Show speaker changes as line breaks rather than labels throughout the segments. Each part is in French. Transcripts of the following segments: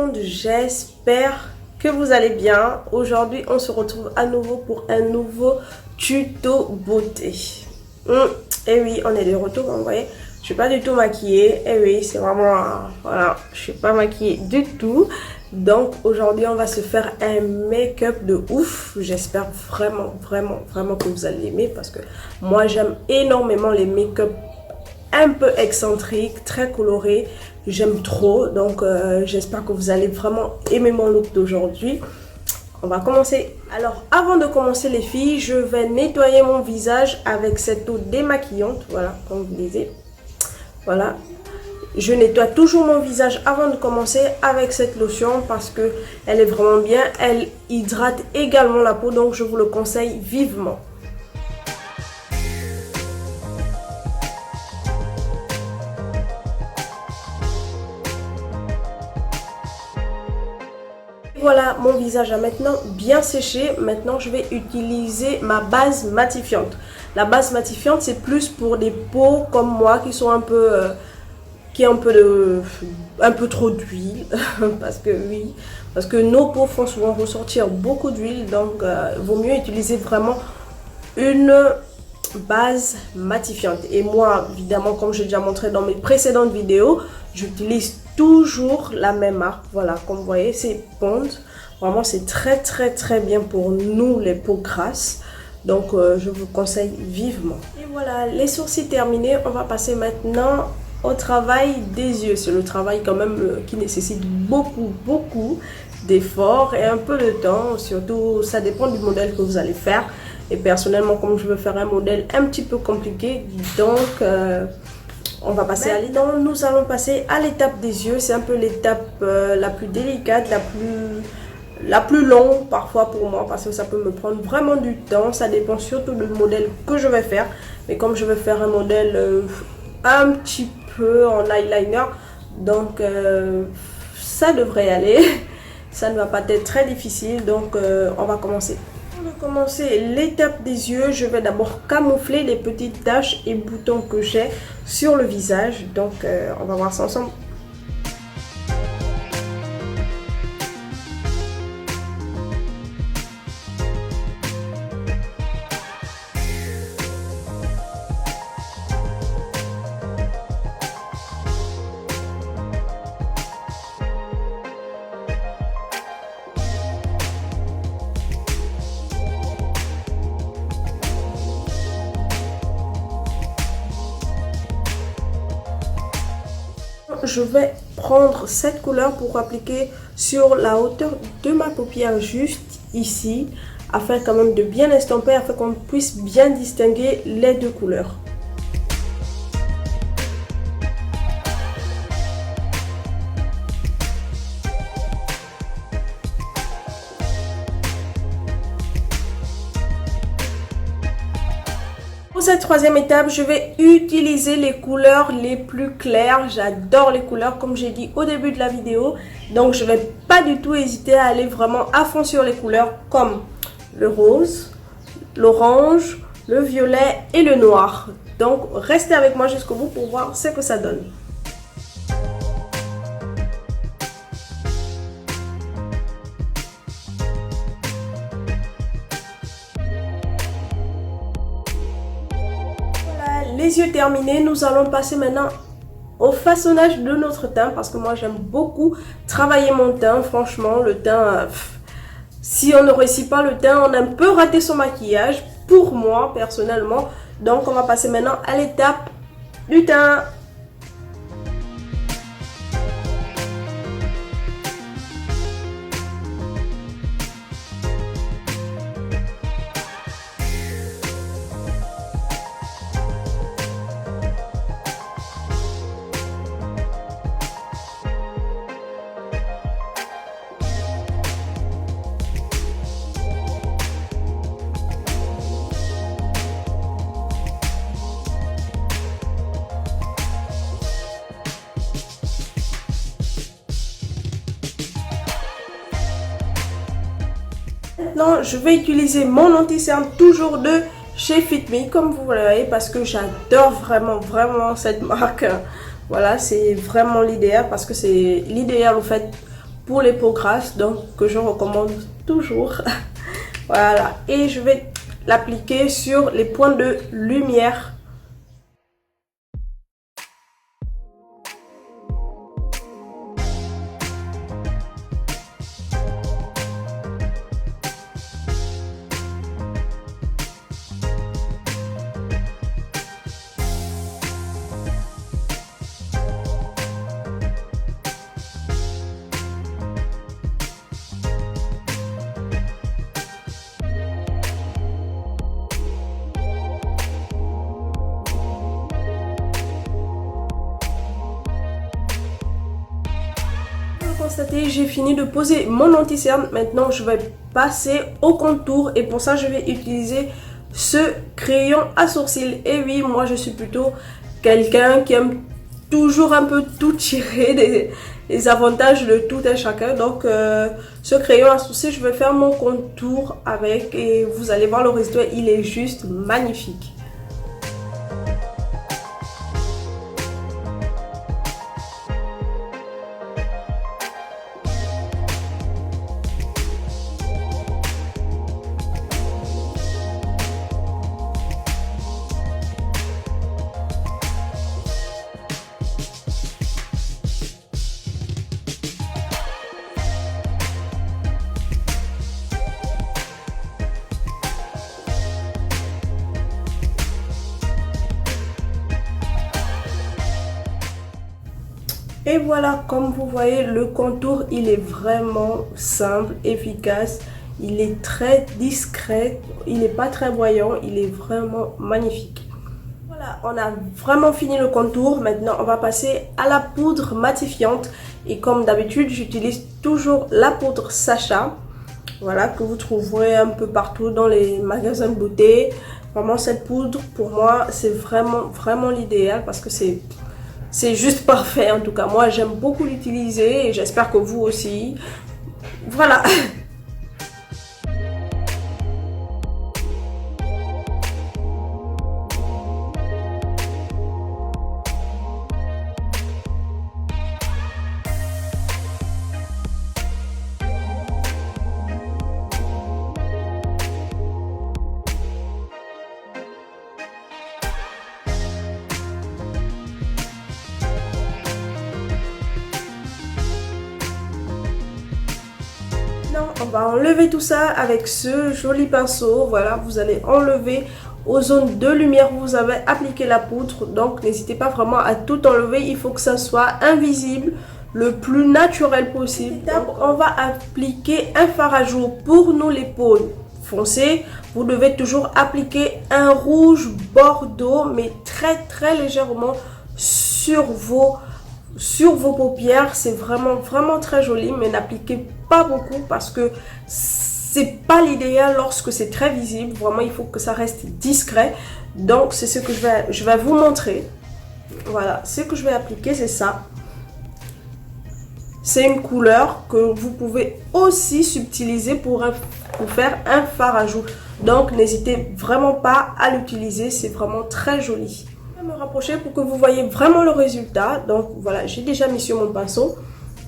monde, j'espère que vous allez bien. Aujourd'hui, on se retrouve à nouveau pour un nouveau tuto beauté. Et oui, on est de retour, vous voyez. Je suis pas du tout maquillée. Et oui, c'est vraiment... voilà, je suis pas maquillée du tout. Donc aujourd'hui, on va se faire un make-up de ouf. J'espère vraiment que vous allez l'aimer. Parce que moi, j'aime énormément les make-up un peu excentriques, très colorés. J'aime trop. Donc j'espère que vous allez vraiment aimer mon look d'aujourd'hui. On va commencer. Alors avant de commencer les filles, je vais nettoyer mon visage avec cette eau démaquillante. Voilà, comme vous disiez. Voilà. Je nettoie toujours mon visage avant de commencer avec cette lotion parce que elle est vraiment bien. Elle hydrate également la peau, donc je vous le conseille vivement. Voilà, mon visage a maintenant bien séché. Maintenant, je vais utiliser ma base matifiante. La base matifiante, c'est plus pour des peaux comme moi qui sont un peu... qui ont un peu trop d'huile. Parce que oui, parce que nos peaux font souvent ressortir beaucoup d'huile. Donc, vaut mieux utiliser vraiment une base matifiante. Et moi, évidemment, comme j'ai déjà montré dans mes précédentes vidéos, j'utilise toujours la même marque. Voilà, comme vous voyez, c'est Pond. Vraiment, c'est très bien pour nous, les peaux grasses. Donc, je vous conseille vivement. Et voilà, les sourcils terminés. On va passer maintenant au travail des yeux. C'est le travail quand même qui nécessite beaucoup d'efforts et un peu de temps. Surtout, ça dépend du modèle que vous allez faire. Et personnellement, comme je veux faire un modèle un petit peu compliqué, donc on va passer à l'étape. Nous allons passer à l'étape des yeux. C'est un peu l'étape la plus délicate, la plus longue parfois pour moi, parce que ça peut me prendre vraiment du temps. Ça dépend surtout du modèle que je vais faire. Mais comme je vais faire un modèle un petit peu en eyeliner, donc ça devrait aller. Ça ne va pas être très difficile, donc on va commencer. Pour commencer l'étape des yeux, je vais d'abord camoufler les petites taches et boutons que j'ai sur le visage. Donc on va voir ça ensemble. Je vais prendre cette couleur pour appliquer sur la hauteur de ma paupière, juste ici, afin quand même de bien estomper, afin qu'on puisse bien distinguer les deux couleurs. Pour cette troisième étape, je vais utiliser les couleurs les plus claires. J'adore les couleurs, comme j'ai dit au début de la vidéo. Donc, je ne vais pas du tout hésiter à aller vraiment à fond sur les couleurs comme le rose, l'orange, le violet et le noir. Donc, restez avec moi jusqu'au bout pour voir ce que ça donne. Les yeux terminés, nous allons passer maintenant au façonnage de notre teint parce que moi j'aime beaucoup travailler mon teint. Franchement, le teint, si on ne réussit pas le teint, on a un peu raté son maquillage pour moi personnellement. Donc on va passer maintenant à l'étape du teint. Maintenant, je vais utiliser mon anti-cerne toujours de chez Fit Me, comme vous le voyez, parce que j'adore vraiment cette marque. Voilà, c'est vraiment l'idéal parce que c'est l'idéal en fait pour les peaux grasses, donc que je recommande toujours. Voilà, et je vais l'appliquer sur les points de lumière. Constaté, j'ai fini de poser mon anti-cerne. Maintenant je vais passer au contour et pour ça je vais utiliser ce crayon à sourcils. Et oui, moi je suis plutôt quelqu'un qui aime toujours un peu tout tirer des avantages de tout un chacun. Donc ce crayon à sourcils, je vais faire mon contour avec et vous allez voir le résultat, il est juste magnifique. Et voilà, comme vous voyez, le contour, il est vraiment simple, efficace. Il est très discret, il n'est pas très voyant, il est vraiment magnifique. Voilà, on a vraiment fini le contour. Maintenant, on va passer à la poudre matifiante. Et comme d'habitude, j'utilise toujours la poudre Sacha. Voilà, que vous trouverez un peu partout dans les magasins de beauté. Vraiment, cette poudre, pour moi, c'est vraiment l'idéal parce que c'est juste parfait. En tout cas, moi, j'aime beaucoup l'utiliser et j'espère que vous aussi. Voilà. On va enlever tout ça avec ce joli pinceau. Voilà, vous allez enlever aux zones de lumière où vous avez appliqué la poudre. Donc n'hésitez pas vraiment à tout enlever, il faut que ça soit invisible le plus naturel possible. Donc, on va appliquer un fard à jour. Pour nous les peaux foncées, vous devez toujours appliquer un rouge bordeaux, mais très légèrement sur vos paupières. C'est vraiment très joli, mais n'appliquez pas beaucoup parce que c'est pas l'idéal lorsque c'est très visible. Vraiment, il faut que ça reste discret. Donc c'est ce que je vais vous montrer. Voilà, ce que je vais appliquer, c'est ça. C'est une couleur que vous pouvez aussi subtiliser pour faire un fard à jour. Donc n'hésitez vraiment pas à l'utiliser, c'est vraiment très joli. Je vais me rapprocher pour que vous voyez vraiment le résultat. Donc voilà, j'ai déjà mis sur mon pinceau.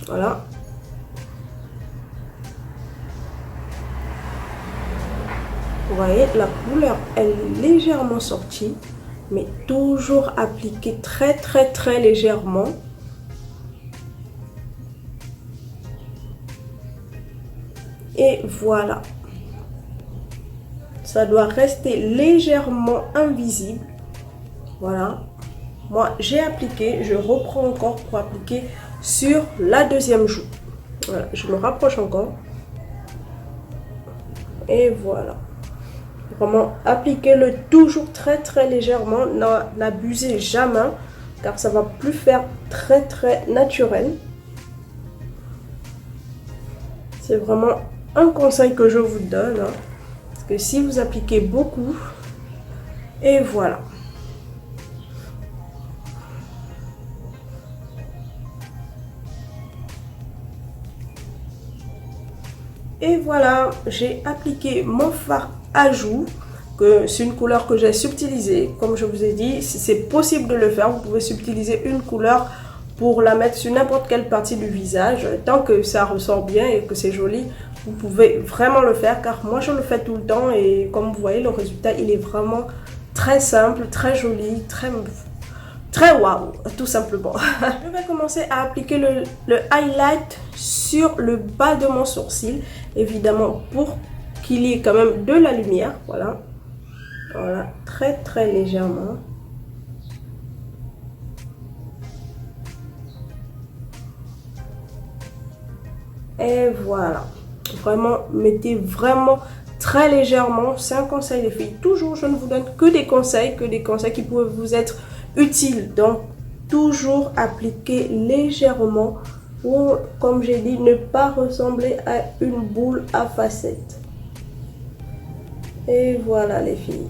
Voilà. Vous voyez, la couleur, elle est légèrement sortie, mais toujours appliquée très légèrement. Et voilà. Ça doit rester légèrement invisible. Voilà. Moi, j'ai appliqué, je reprends encore pour appliquer sur la deuxième joue. Voilà, je me rapproche encore. Et voilà. Vraiment, appliquez-le toujours très légèrement. N'abusez jamais, car ça va plus faire très naturel. C'est vraiment un conseil que je vous donne. Hein, parce que si vous appliquez beaucoup, et voilà. Et voilà, j'ai appliqué mon fard à joues, que c'est une couleur que j'ai subtilisée. Comme je vous ai dit, si c'est possible de le faire, vous pouvez subtiliser une couleur pour la mettre sur n'importe quelle partie du visage. Tant que ça ressort bien et que c'est joli, vous pouvez vraiment le faire, car moi je le fais tout le temps et comme vous voyez, le résultat il est vraiment très simple, très joli, très waouh, tout simplement. Je vais commencer à appliquer le highlight sur le bas de mon sourcil, évidemment pour qu'il y ait quand même de la lumière. Voilà, voilà, très légèrement. Et voilà, vraiment, mettez vraiment très légèrement. C'est un conseil les filles. Toujours, je ne vous donne que des conseils qui peuvent vous être utiles. Donc, toujours appliquer légèrement pour, comme j'ai dit, ne pas ressembler à une boule à facettes. Et voilà les filles.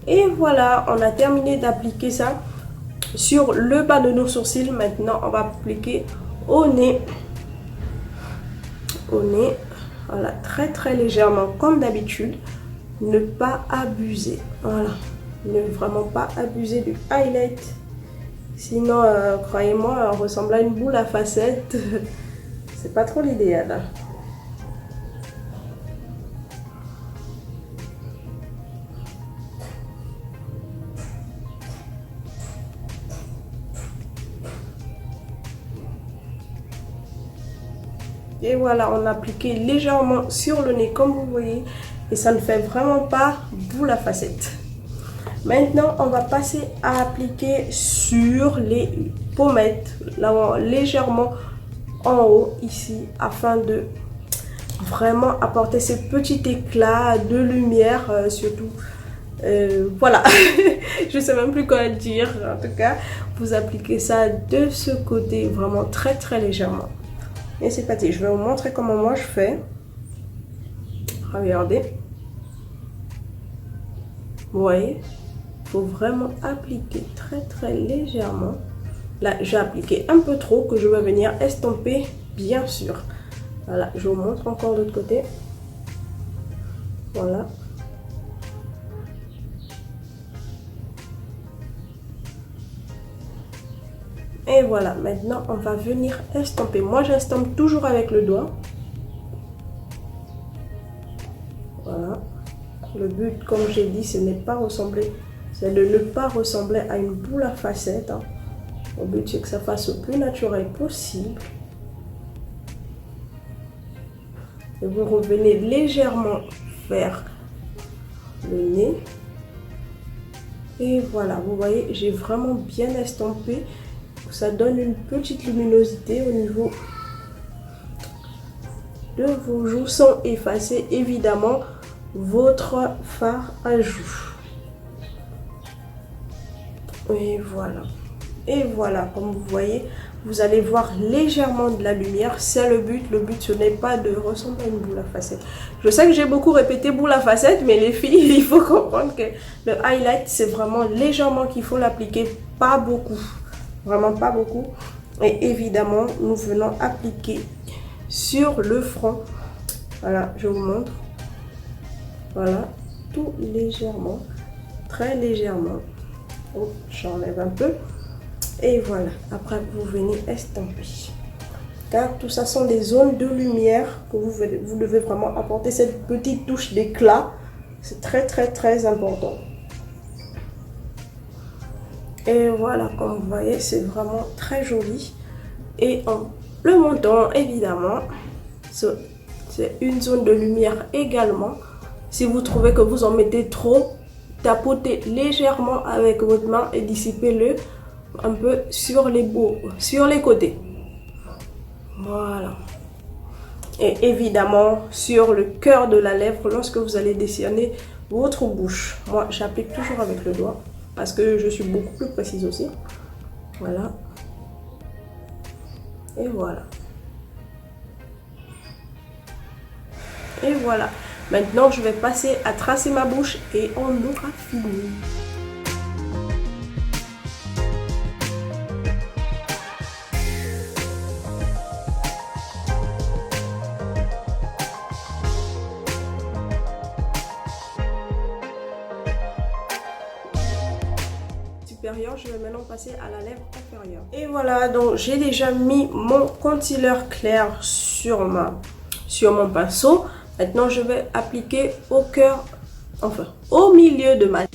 Et voilà, on a terminé d'appliquer ça sur le bas de nos sourcils. Maintenant, on va appliquer au nez. Au nez, voilà, très légèrement comme d'habitude. Ne pas abuser. Voilà, ne vraiment pas abuser du highlight. Sinon, croyez-moi, on ressemble à une boule à facettes. C'est pas trop l'idéal. Et voilà, on a appliqué légèrement sur le nez comme vous voyez. Et ça ne fait vraiment pas boule à facettes. Maintenant, on va passer à appliquer sur les pommettes. Là, légèrement en haut ici. Afin de vraiment apporter ce petit éclat de lumière surtout. Voilà. Je ne sais même plus quoi dire. En tout cas, vous appliquez ça de ce côté vraiment très légèrement. Et c'est parti, je vais vous montrer comment moi je fais. Regardez. Vous voyez, il faut vraiment appliquer très légèrement. Là, j'ai appliqué un peu trop que je vais venir estomper, bien sûr. Voilà, je vous montre encore de l'autre côté. Voilà. Et voilà, maintenant on va venir estomper. Moi j'estompe toujours avec le doigt. Voilà. Le but, comme j'ai dit, ce n'est pas ressembler, c'est de ne pas ressembler à une boule à facettes. Hein. Le but c'est que ça fasse le plus naturel possible. Et vous revenez légèrement vers le nez. Et voilà, vous voyez, j'ai vraiment bien estompé. Ça donne une petite luminosité au niveau de vos joues sans effacer évidemment votre fard à joues. Et voilà. Et voilà, comme vous voyez, vous allez voir légèrement de la lumière. C'est le but. Le but, ce n'est pas de ressembler à une boule à facettes. Je sais que j'ai beaucoup répété boule à facettes, mais les filles, il faut comprendre que le highlight, c'est vraiment légèrement qu'il faut l'appliquer, pas beaucoup. Vraiment pas beaucoup. Et évidemment, nous venons appliquer sur le front. Voilà, je vous montre. Voilà, tout légèrement, très légèrement. Oh, j'enlève un peu. Et voilà, après vous venez estomper. Car tout ça sont des zones de lumière que vous devez vraiment apporter cette petite touche d'éclat. C'est très important. Et voilà, comme vous voyez, c'est vraiment très joli. Et en le montant, évidemment, c'est une zone de lumière également. Si vous trouvez que vous en mettez trop, tapotez légèrement avec votre main et dissipez-le un peu sur les côtés. Voilà. Et évidemment, sur le cœur de la lèvre, lorsque vous allez dessiner votre bouche. Moi, j'applique toujours avec le doigt. Parce que je suis beaucoup plus précise aussi. Voilà. Et voilà. Et voilà. Maintenant, je vais passer à tracer ma bouche et on aura fini. supérieure, je vais maintenant passer à la lèvre inférieure. Et voilà, donc j'ai déjà mis mon concealer clair sur mon pinceau. Maintenant, je vais appliquer au cœur, enfin, au milieu de ma lèvre.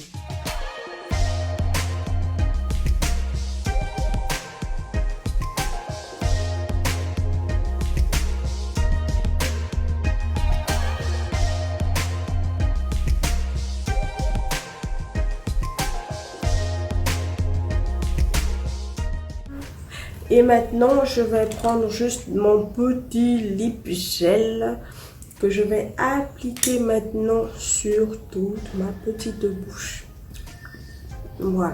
Et maintenant, je vais prendre juste mon petit lip gel que je vais appliquer maintenant sur toute ma petite bouche. Voilà.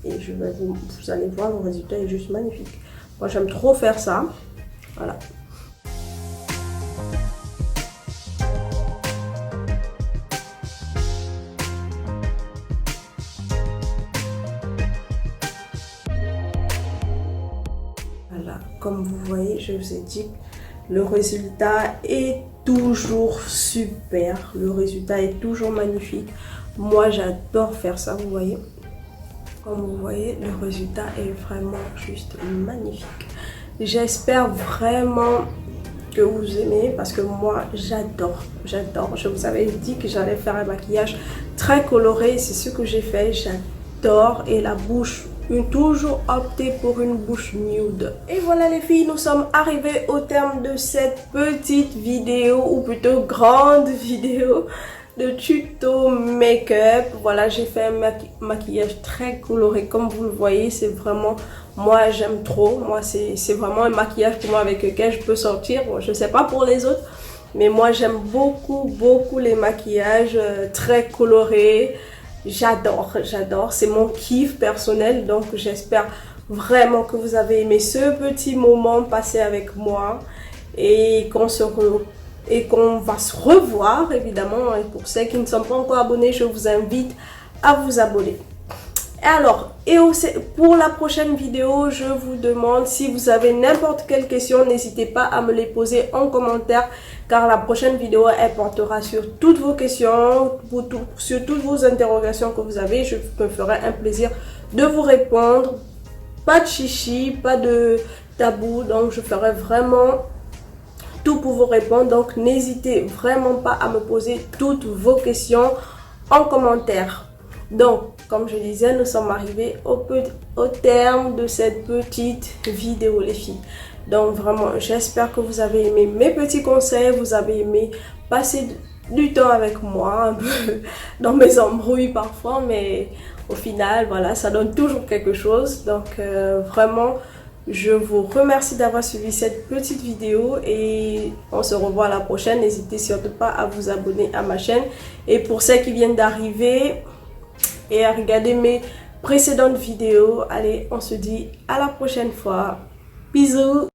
Et vous allez voir, le résultat est juste magnifique. Moi, j'aime trop faire ça. Voilà. Voilà, comme vous voyez, je vous ai dit, le résultat est toujours super. Le résultat est toujours magnifique. Moi, j'adore faire ça, vous voyez. Comme vous voyez, le résultat est vraiment juste magnifique. J'espère vraiment que vous aimez parce que moi, j'adore. Je vous avais dit que j'allais faire un maquillage très coloré. C'est ce que j'ai fait. J'adore. Et la bouche, toujours opté pour une bouche nude. Et voilà les filles, nous sommes arrivés au terme de cette petite vidéo, ou plutôt grande vidéo de tuto make-up. Voilà, j'ai fait un maquillage très coloré. Comme vous le voyez, c'est vraiment, moi j'aime trop. Moi c'est vraiment un maquillage pour moi avec lequel je peux sortir. Bon, je ne sais pas pour les autres, mais moi j'aime beaucoup les maquillages très colorés. J'adore. C'est mon kiff personnel. Donc j'espère vraiment que vous avez aimé ce petit moment passé avec moi. Et qu'on va se revoir évidemment. Et pour ceux qui ne sont pas encore abonnés, je vous invite à vous abonner. Alors, et aussi, pour la prochaine vidéo, je vous demande si vous avez n'importe quelle question, n'hésitez pas à me les poser en commentaire, car la prochaine vidéo, elle portera sur toutes vos questions, sur toutes vos interrogations que vous avez. Je me ferai un plaisir de vous répondre. Pas de chichi, pas de tabou, donc je ferai vraiment tout pour vous répondre. Donc, n'hésitez vraiment pas à me poser toutes vos questions en commentaire. Donc, comme je disais, nous sommes arrivés au terme de cette petite vidéo, les filles. Donc, vraiment, j'espère que vous avez aimé mes petits conseils. Vous avez aimé passer du temps avec moi, un peu dans mes embrouilles parfois. Mais au final, voilà, ça donne toujours quelque chose. Donc, vraiment, je vous remercie d'avoir suivi cette petite vidéo. Et on se revoit à la prochaine. N'hésitez surtout pas à vous abonner à ma chaîne. Et pour ceux qui viennent d'arriver et à regarder mes précédentes vidéos, allez, on se dit à la prochaine fois. Bisous.